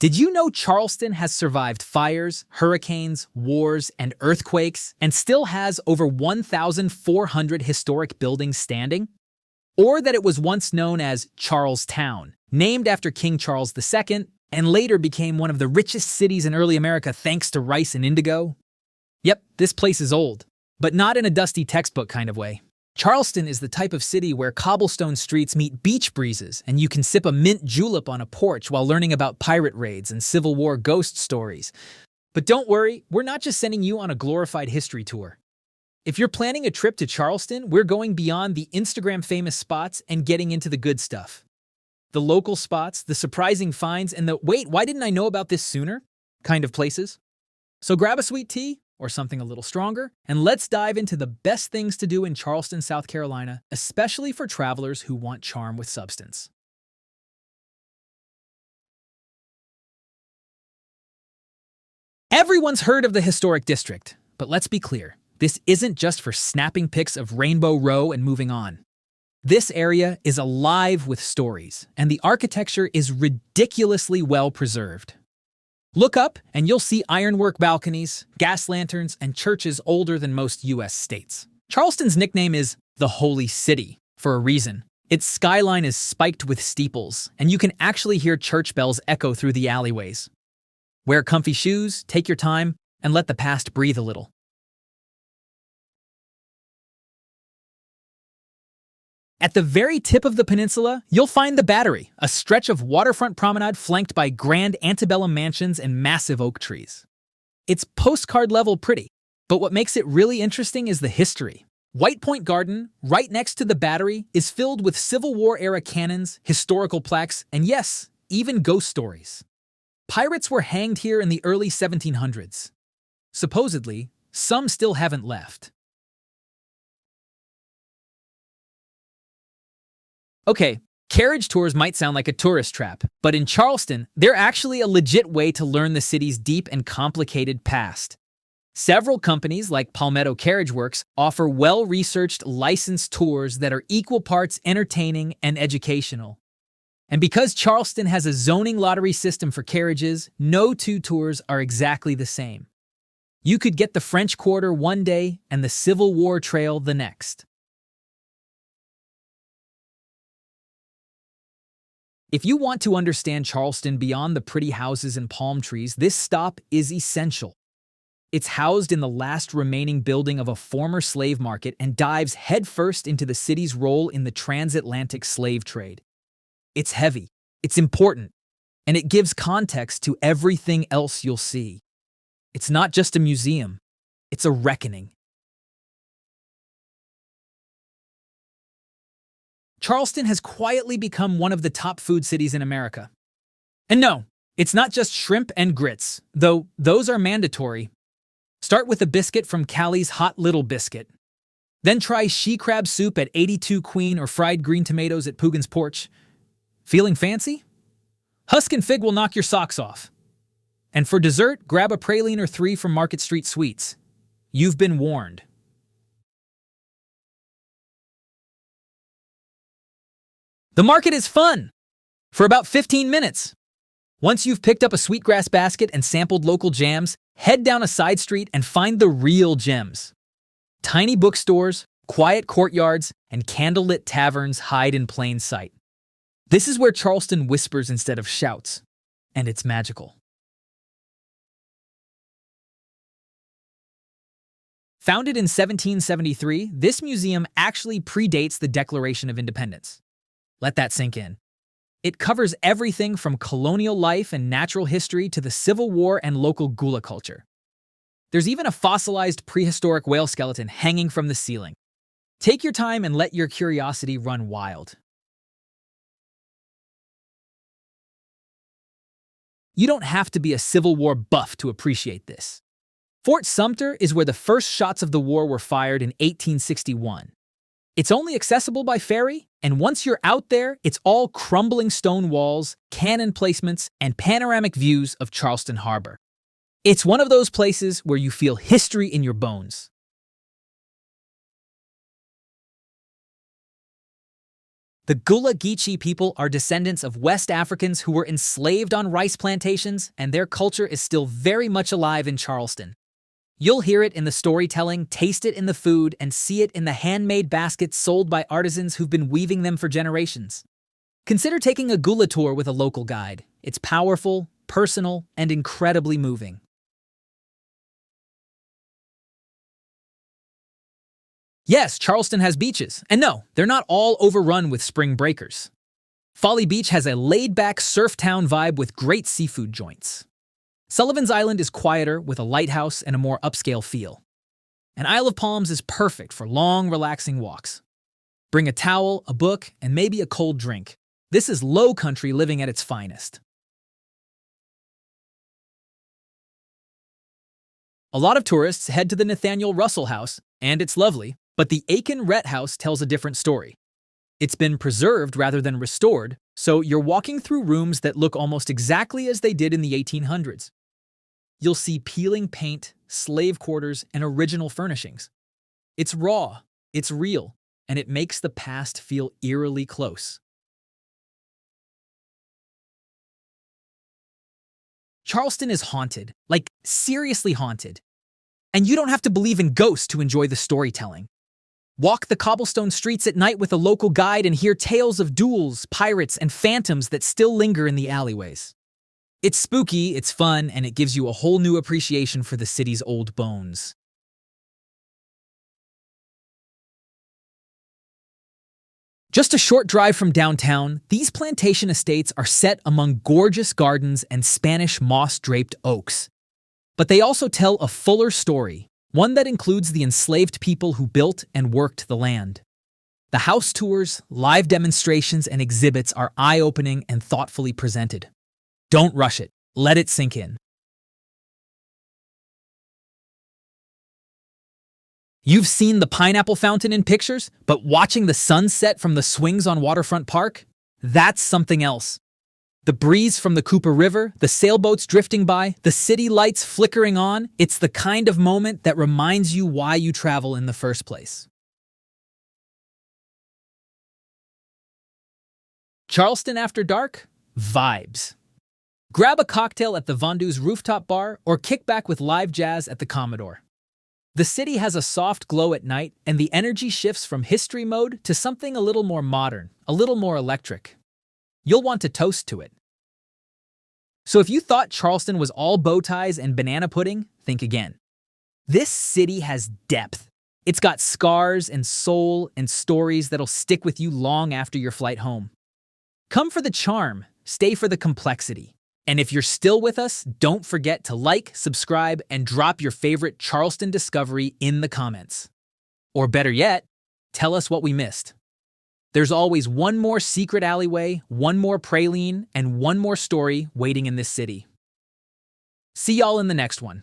Did you know Charleston has survived fires, hurricanes, wars, and earthquakes, and still has over 1,400 historic buildings standing? Or that it was once known as Charlestown, named after King Charles II, and later became one of the richest cities in early America thanks to rice and indigo? Yep, this place is old, but not in a dusty textbook kind of way. Charleston is the type of city where cobblestone streets meet beach breezes, and you can sip a mint julep on a porch while learning about pirate raids and Civil War ghost stories. But don't worry, we're not just sending you on a glorified history tour. If you're planning a trip to Charleston, we're going beyond the Instagram-famous spots and getting into the good stuff. The local spots, the surprising finds, and the "wait, why didn't I know about this sooner?" kind of places. So grab a sweet tea, or something a little stronger, and let's dive into the best things to do in Charleston, South Carolina, especially for travelers who want charm with substance. Everyone's heard of the historic district, but let's be clear, this isn't just for snapping pics of Rainbow Row and moving on. This area is alive with stories, and the architecture is ridiculously well preserved. Look up, and you'll see ironwork balconies, gas lanterns, and churches older than most U.S. states. Charleston's nickname is the Holy City for a reason. Its skyline is spiked with steeples, and you can actually hear church bells echo through the alleyways. Wear comfy shoes, take your time, and let the past breathe a little. At the very tip of the peninsula, you'll find the Battery, a stretch of waterfront promenade flanked by grand antebellum mansions and massive oak trees. It's postcard-level pretty, but what makes it really interesting is the history. White Point Garden, right next to the Battery, is filled with Civil War-era cannons, historical plaques, and yes, even ghost stories. Pirates were hanged here in the early 1700s. Supposedly, some still haven't left. Okay, carriage tours might sound like a tourist trap, but in Charleston, they're actually a legit way to learn the city's deep and complicated past. Several companies like Palmetto Carriage Works offer well-researched licensed tours that are equal parts entertaining and educational. And because Charleston has a zoning lottery system for carriages, no two tours are exactly the same. You could get the French Quarter one day and the Civil War Trail the next. If you want to understand Charleston beyond the pretty houses and palm trees, this stop is essential. It's housed in the last remaining building of a former slave market and dives headfirst into the city's role in the transatlantic slave trade. It's heavy, it's important, and it gives context to everything else you'll see. It's not just a museum, it's a reckoning. Charleston has quietly become one of the top food cities in America. And no, it's not just shrimp and grits, though those are mandatory. Start with a biscuit from Callie's Hot Little Biscuit. Then try she-crab soup at 82 Queen or fried green tomatoes at Poogan's Porch. Feeling fancy? Husk and Fig will knock your socks off. And for dessert, grab a praline or three from Market Street Sweets. You've been warned. The market is fun for about 15 minutes. Once you've picked up a sweetgrass basket and sampled local jams, head down a side street and find the real gems. Tiny bookstores, quiet courtyards, and candlelit taverns hide in plain sight. This is where Charleston whispers instead of shouts, and it's magical. Founded in 1773, this museum actually predates the Declaration of Independence. Let that sink in. It covers everything from colonial life and natural history to the Civil War and local Gullah culture. There's even a fossilized prehistoric whale skeleton hanging from the ceiling. Take your time and let your curiosity run wild. You don't have to be a Civil War buff to appreciate this. Fort Sumter is where the first shots of the war were fired in 1861. It's only accessible by ferry, and once you're out there, it's all crumbling stone walls, cannon placements, and panoramic views of Charleston Harbor. It's one of those places where you feel history in your bones. The Gullah Geechee people are descendants of West Africans who were enslaved on rice plantations, and their culture is still very much alive in Charleston. You'll hear it in the storytelling, taste it in the food, and see it in the handmade baskets sold by artisans who've been weaving them for generations. Consider taking a Gullah tour with a local guide. It's powerful, personal, and incredibly moving. Yes, Charleston has beaches, and no, they're not all overrun with spring breakers. Folly Beach has a laid-back surf town vibe with great seafood joints. Sullivan's Island is quieter with a lighthouse and a more upscale feel. And Isle of Palms is perfect for long, relaxing walks. Bring a towel, a book, and maybe a cold drink. This is Lowcountry living at its finest. A lot of tourists head to the Nathaniel Russell House, and it's lovely, but the Aiken-Rhett House tells a different story. It's been preserved rather than restored, so you're walking through rooms that look almost exactly as they did in the 1800s. You'll see peeling paint, slave quarters, and original furnishings. It's raw, it's real, and it makes the past feel eerily close. Charleston is haunted, like seriously haunted. And you don't have to believe in ghosts to enjoy the storytelling. Walk the cobblestone streets at night with a local guide and hear tales of duels, pirates, and phantoms that still linger in the alleyways. It's spooky, it's fun, and it gives you a whole new appreciation for the city's old bones. Just a short drive from downtown, these plantation estates are set among gorgeous gardens and Spanish moss-draped oaks. But they also tell a fuller story, one that includes the enslaved people who built and worked the land. The house tours, live demonstrations, and exhibits are eye-opening and thoughtfully presented. Don't rush it. Let it sink in. You've seen the pineapple fountain in pictures, but watching the sunset from the swings on Waterfront Park? That's something else. The breeze from the Cooper River, the sailboats drifting by, the city lights flickering on, it's the kind of moment that reminds you why you travel in the first place. Charleston after dark? Vibes. Grab a cocktail at the Vondu's Rooftop bar or kick back with live jazz at the Commodore. The city has a soft glow at night, and the energy shifts from history mode to something a little more modern, a little more electric. You'll want to toast to it. So if you thought Charleston was all bow ties and banana pudding, think again. This city has depth. It's got scars and soul and stories that'll stick with you long after your flight home. Come for the charm, stay for the complexity. And if you're still with us, don't forget to like, subscribe, and drop your favorite Charleston discovery in the comments. Or better yet, tell us what we missed. There's always one more secret alleyway, one more praline, and one more story waiting in this city. See y'all in the next one.